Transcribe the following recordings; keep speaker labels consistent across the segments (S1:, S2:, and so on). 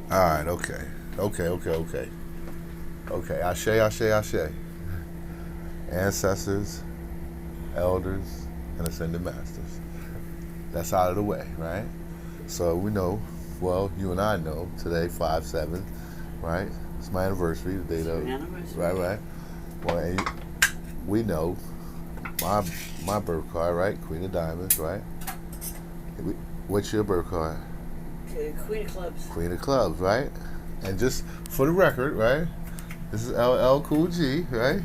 S1: All right, okay. Okay, Ashe. Ancestors, elders, and ascended masters. That's out of the way, right? So we know, well, you and I know today, 5/7, right? It's my anniversary, the date of. Right. Well, and we know my my birth card, right? Queen of Diamonds, right? What's your birth card?
S2: Queen of Clubs.
S1: Queen of Clubs, right? And just for the record, right? This is LL Cool G, right?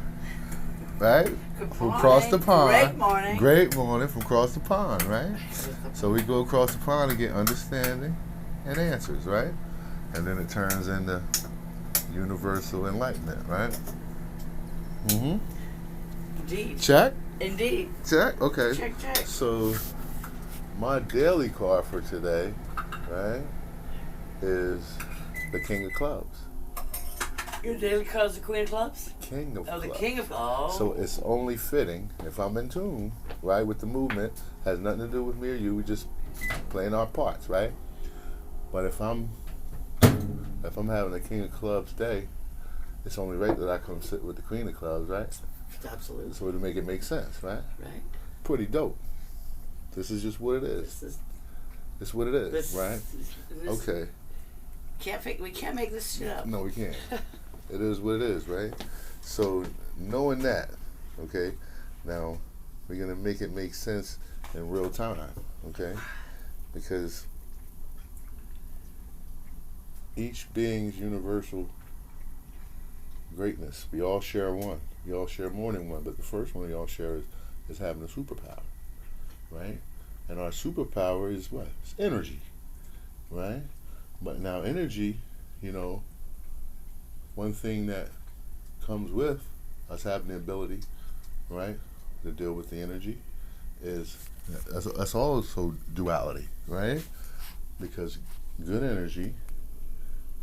S1: Right? From across the pond.
S2: Great morning.
S1: Great morning from across the pond, right? So we go across the pond and get understanding and answers, right? And then it turns into universal enlightenment, right? Mm-hmm.
S2: Indeed.
S1: Check?
S2: Indeed.
S1: Check? Okay.
S2: Check.
S1: So my daily card for today, right, is the King of Clubs.
S2: Your daily card is the Queen of Clubs?
S1: King of Clubs.
S2: The King of Clubs.
S1: So it's only fitting if I'm in tune, right, with the movement. Has nothing to do with me or you. We just playing our parts, right? But if I'm having a King of Clubs day, it's only right that I come sit with the Queen of Clubs, right?
S2: Absolutely.
S1: So to make it make sense, right?
S2: Right.
S1: Pretty dope. This is just what it is. It's what it is, right? Okay.
S2: We can't make this shit up.
S1: No, we can't. It is what it is, right? So knowing that, okay, now we're gonna make it make sense in real time, okay? Because each being's universal greatness. We all share one. We all share more than one, but the first one we all share is having a superpower, right? And our superpower is what? It's energy, right? But now energy, one thing that comes with us having the ability, right, to deal with the energy is that's also duality, right? Because good energy,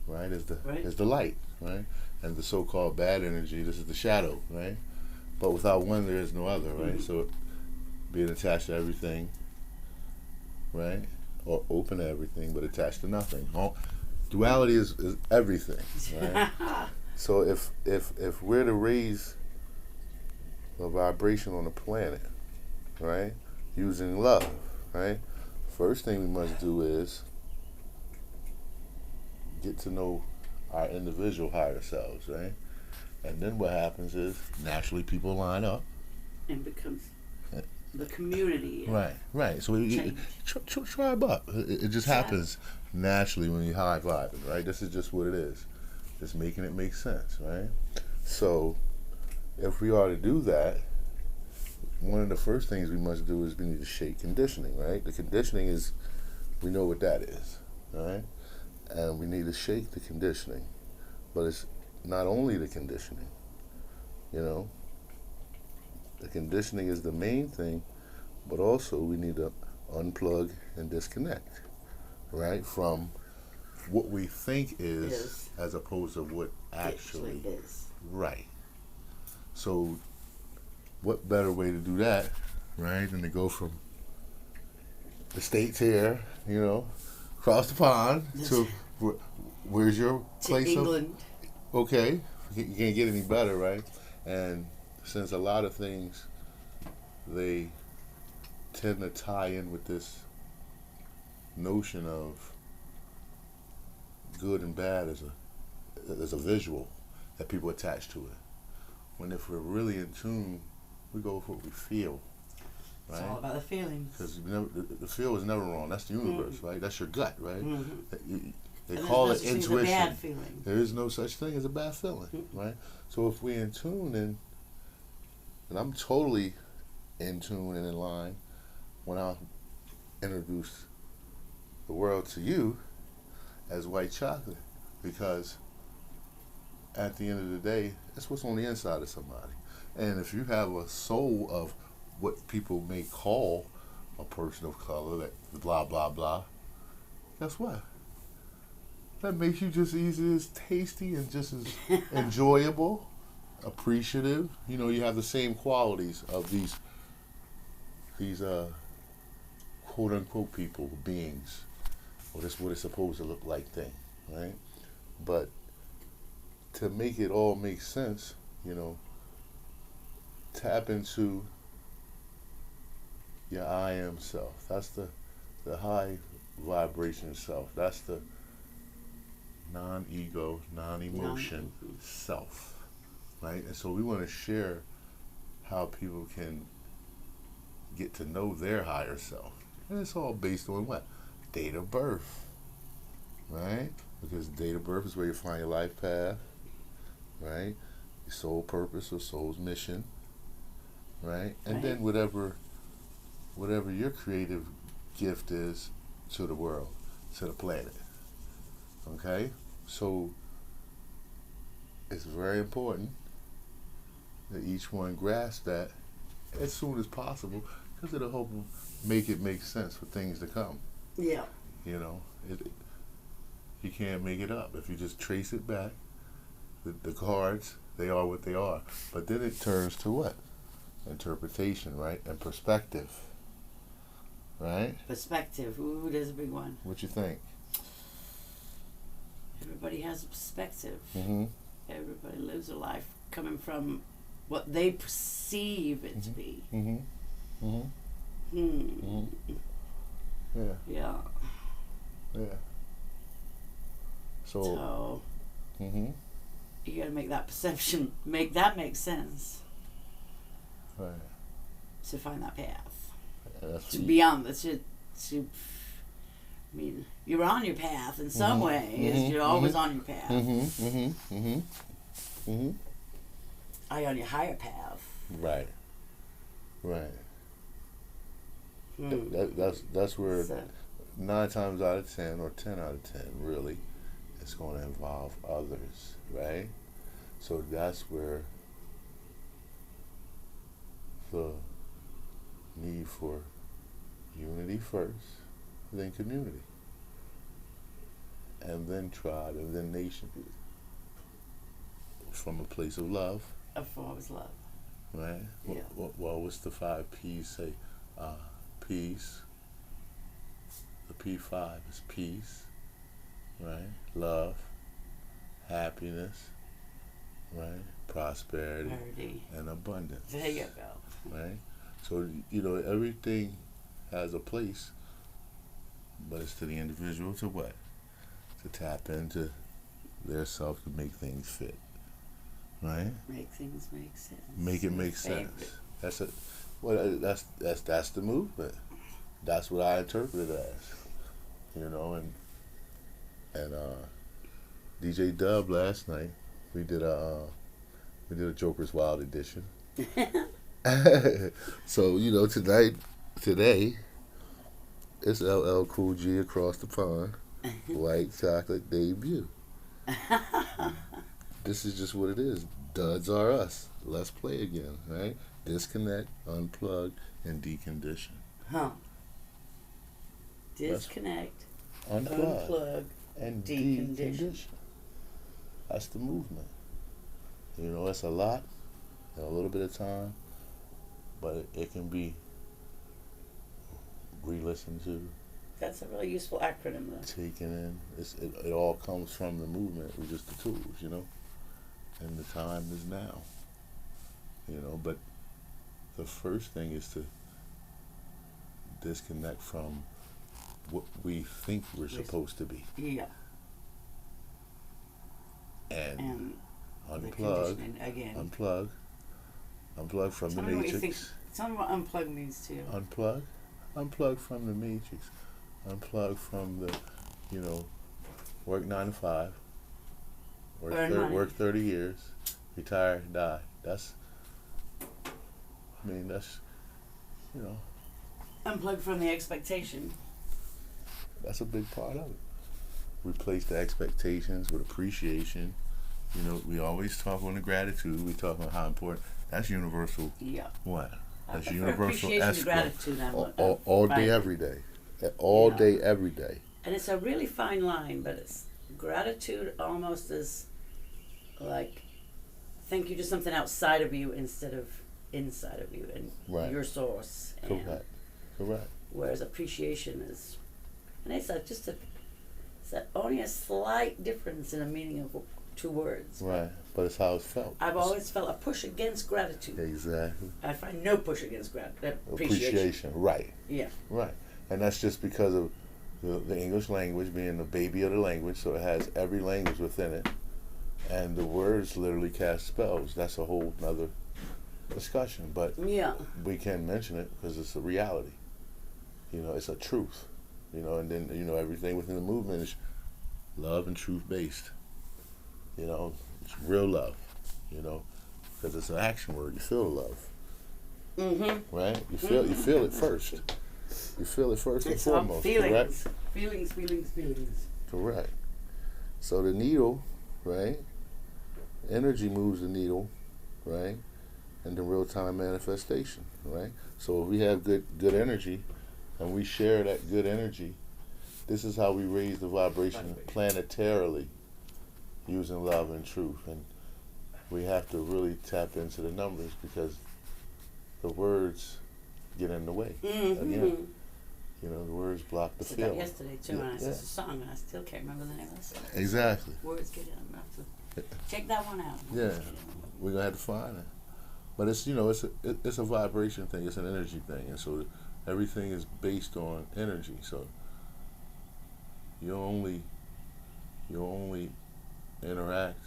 S1: right, is the light, right? And the so-called bad energy, this is the shadow, right? But without one, there is no other, right? Mm-hmm. So being attached to everything, right? Or open to everything, but attached to nothing. Duality is everything, right? So if we're to raise a vibration on the planet, right, using love, right, first thing we must do is get to know our individual higher selves, right? And then what happens is naturally people line up
S2: and becomes the community.
S1: Right. So we tribe up. It just happens naturally when you high vibing, right? This is just what it is. Just making it make sense, right? So if we are to do that, one of the first things we must do is we need to shake conditioning, right? The conditioning is, we know what that is, right? And we need to shake the conditioning. But it's not only the conditioning, The conditioning is the main thing, but also we need to unplug and disconnect, right? From what we think is as opposed to what actually
S2: is.
S1: Right. So what better way to do that, right, than to go from the States here, across the pond to where's your place?
S2: England.
S1: Okay. You can't get any better, right? And since a lot of things, they tend to tie in with this notion of good and bad as a visual that people attach to it. When if we're really in tune, we go with what we feel. Right?
S2: It's all about the feelings.
S1: Because the feel is never wrong. That's the universe, right? That's your gut, right?
S2: Mm-hmm.
S1: They call it intuition.
S2: A bad feeling.
S1: There is no such thing as a bad feeling, right? So if we're in tune, and I'm totally in tune and in line when I introduce the world to you as white chocolate, because at the end of the day, that's what's on the inside of somebody. And if you have a soul of what people may call a person of color, that blah, blah, blah, guess what? That makes you just easy as tasty and just as enjoyable, appreciative. You have the same qualities of these quote unquote people, beings, or this what it's supposed to look like thing, right? But to make it all make sense, tap into your I am self. That's the high vibration self. That's the non-ego, non-emotion self, right? And so we want to share how people can get to know their higher self. And it's all based on what? Date of birth, right? Because date of birth is where you find your life path, right? Your soul purpose or soul's mission, right? And then whatever your creative gift is to the world, to the planet, okay? So it's very important that each one grasp that as soon as possible, because it'll help them make it make sense for things to come.
S2: Yeah.
S1: You can't make it up. If you just trace it back, the cards, they are what they are. But then it turns to what? Interpretation, right? And perspective, right?
S2: Perspective. Ooh, there's a big one.
S1: What you think?
S2: Everybody has a perspective.
S1: Mm-hmm.
S2: Everybody lives a life coming from what they perceive it to be.
S1: Mm-hmm. Mm-hmm.
S2: Hmm.
S1: Yeah.
S2: Yeah.
S1: Yeah. So mm-hmm.
S2: You got to make that perception, make sense
S1: Right.
S2: to find that path.
S1: That's
S2: To be on the, I mean, you're on your path in some ways.
S1: Mm-hmm.
S2: You're always on your path.
S1: Mm-hmm. Mm-hmm. Mm-hmm. Mm-hmm.
S2: Are you on your higher path?
S1: Right. Right.
S2: Hmm.
S1: That's where
S2: So,
S1: 9 times out of 10 or 10 out of 10 really, it's going to involve others, right? So that's where the need for unity first, then community, and then tribe, and then nation, from a place of love,
S2: of always love.
S1: right?
S2: Yeah.
S1: Well, what's the 5 P's say? Peace. The P5 is peace, right? Love, happiness, right? Prosperity,
S2: Parity.
S1: and abundance.
S2: There you go.
S1: Right? So, everything has a place, but it's to the individual to what? To tap into their self to make things fit. Right?
S2: Make things make sense.
S1: Make it make sense. That's it. Well, that's the movement. That's what I interpret it as. And DJ Dub last night, we did a Joker's Wild edition. So today, it's LL Cool G across the pond, White Chocolate debut. This is just what it is. Duds are us. Let's play again, right? Disconnect, unplug, and decondition.
S2: Huh. Disconnect,
S1: Unplug, and
S2: decondition.
S1: decondition. That's the movement. It's a lot in a little bit of time, but it can be re-listened to,
S2: That's a really useful acronym, though.
S1: taken in. It all comes from the movement. We're just the tools, and the time is now. But the first thing is to disconnect from what we think we're supposed to be,
S2: Yeah.
S1: and
S2: The
S1: unplug,
S2: conditioning again.
S1: unplug from
S2: Tell
S1: the
S2: me what you think.
S1: matrix.
S2: Tell me what unplug means to you.
S1: Unplug from the matrix. Unplug from the, work 9 to 5,
S2: Earn money.
S1: work 30 years, retire, die. That's,
S2: Unplug from the expectation.
S1: that's a big part of it. Replace the expectations with appreciation. We always talk on the gratitude. We talk about how important. That's universal.
S2: Yeah.
S1: What?
S2: I
S1: That's
S2: prefer
S1: universal
S2: appreciation to
S1: escrow.
S2: gratitude.
S1: All
S2: Right.
S1: day, every day. All
S2: Yeah.
S1: day, every day.
S2: And it's a really fine line, but it's gratitude almost is like thank you to something outside of you instead of inside of you and
S1: Right.
S2: your source. And
S1: Correct.
S2: whereas appreciation is, and it's It's only a slight difference in the meaning of two words.
S1: Right, but it's how it's felt.
S2: I've always felt a push against gratitude.
S1: Exactly.
S2: I find no push against gratitude.
S1: Appreciation, right.
S2: Yeah.
S1: Right. And that's just because of the English language being the baby of the language, so it has every language within it. And the words literally cast spells. That's a whole nother discussion. But
S2: Yeah.
S1: we can mention it because it's a reality. You know, it's a truth. You know, and then, you know, everything within the movement is love and truth based. You know, it's real love, you know, because it's an action word. You feel the love.
S2: Mm-hmm.
S1: Right? You feel it first. You feel it first and
S2: It's
S1: foremost.
S2: all feelings.
S1: Correct?
S2: Feelings.
S1: Correct. So the needle, right? Energy moves the needle, right? And the real-time manifestation, right? So if we have good energy and we share that good energy, this is how we raise the vibration planetarily using love and truth. And we have to really tap into the numbers because the words get in the way.
S2: Mm-hmm.
S1: Again, you know, the words block the
S2: I said
S1: feeling.
S2: that yesterday too, and I said it's a song, and I still can't remember the name of the song.
S1: Exactly.
S2: Words get in. I'm gonna have to check that one out.
S1: Yeah, we're gonna have to find it. But it's, you know, it's a vibration thing. It's an energy thing, and so everything is based on energy. So you only interact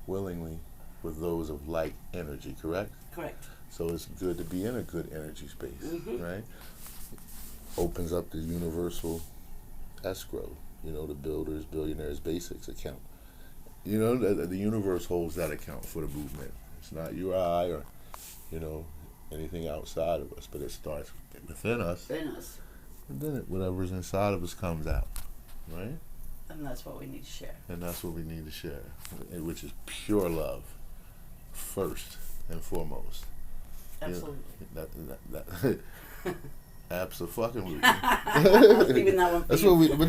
S1: willingly with those of like energy. Correct.
S2: Correct.
S1: So it's good to be in a good energy space,
S2: Mm-hmm.
S1: right? Opens up the universal escrow, you know, the builders, billionaires, basics account. You know, the universe holds that account for the movement. It's not you or I or, you know, anything outside of us, but it starts within us.
S2: Within us.
S1: And then whatever's inside of us comes out, right?
S2: And that's what we need to share.
S1: And that's what we need to share, which is pure love, first and foremost.
S2: Absolutely.
S1: That absolutely.
S2: I was leaving that one for
S1: That's
S2: you.
S1: what we. But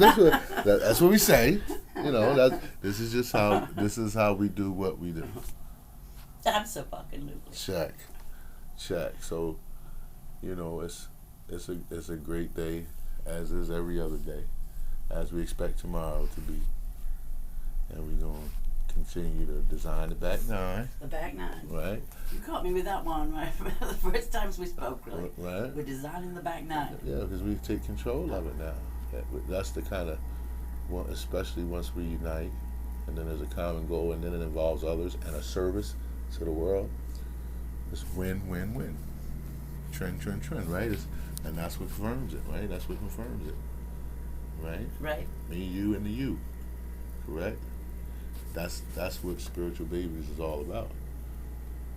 S1: that's what we say. You know, this is just how we do what we do.
S2: Absolutely.
S1: Check. So, you know, it's a great day, as is every other day, as we expect tomorrow to be, and we're gonna continue to design the back nine.
S2: The back nine.
S1: Right.
S2: You caught me with that one, right? The first times we spoke, really.
S1: Right.
S2: We're designing the back nine.
S1: Yeah, because we take control of it now. That's the kind of, well, especially once we unite, and then there's a common goal, and then it involves others and a service to the world. It's win, win, win. Trend, right? And that's what confirms it, right? That's what confirms it, right?
S2: Right.
S1: Me, you, and the you, correct? That's what Spiritual Babies is all about,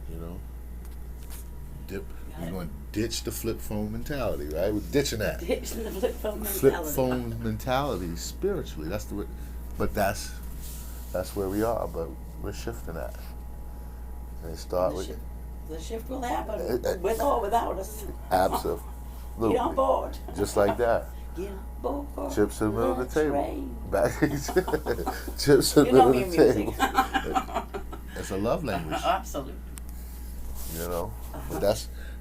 S1: you know? We're going to ditch the flip phone mentality, right? We're ditching that.
S2: Ditching the flip phone mentality.
S1: Flip phone mentality spiritually. But that's where we are. But we're shifting that. And it start with
S2: the shift will happen with or without us.
S1: absolutely.
S2: Get on board.
S1: Just like that.
S2: Get on board.
S1: Chips in the middle of the table.
S2: Train.
S1: Chips in the middle of the table.
S2: Music.
S1: It's a love language.
S2: Absolutely.
S1: You know. But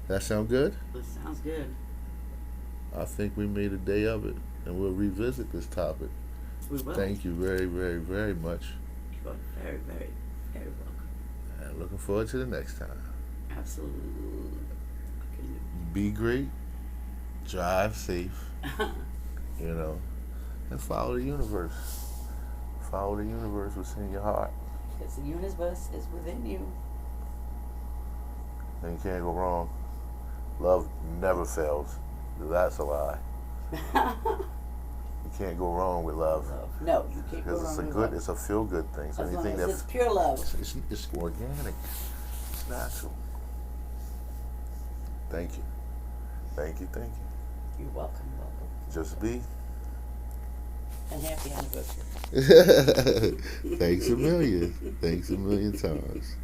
S1: that sound good?
S2: That sounds good.
S1: I think we made a day of it, and we'll revisit this topic.
S2: We will.
S1: Thank you very, very, very much.
S2: You're very, very, very welcome.
S1: And looking forward to the next time.
S2: Absolutely.
S1: Be great, drive safe, you know, and follow the universe. Follow the universe what's in your heart.
S2: Because the universe is within you.
S1: And you can't go wrong. Love never fails. That's a lie. You can't go wrong with love.
S2: No, you can't go
S1: Because
S2: wrong
S1: it's a
S2: with
S1: good,
S2: love.
S1: it's a feel good thing. So
S2: As long
S1: anything
S2: as
S1: that
S2: it's pure love.
S1: it's organic. It's natural. Thank you.
S2: You're welcome.
S1: Just be.
S2: And happy anniversary.
S1: Thanks a million. Thanks a million times.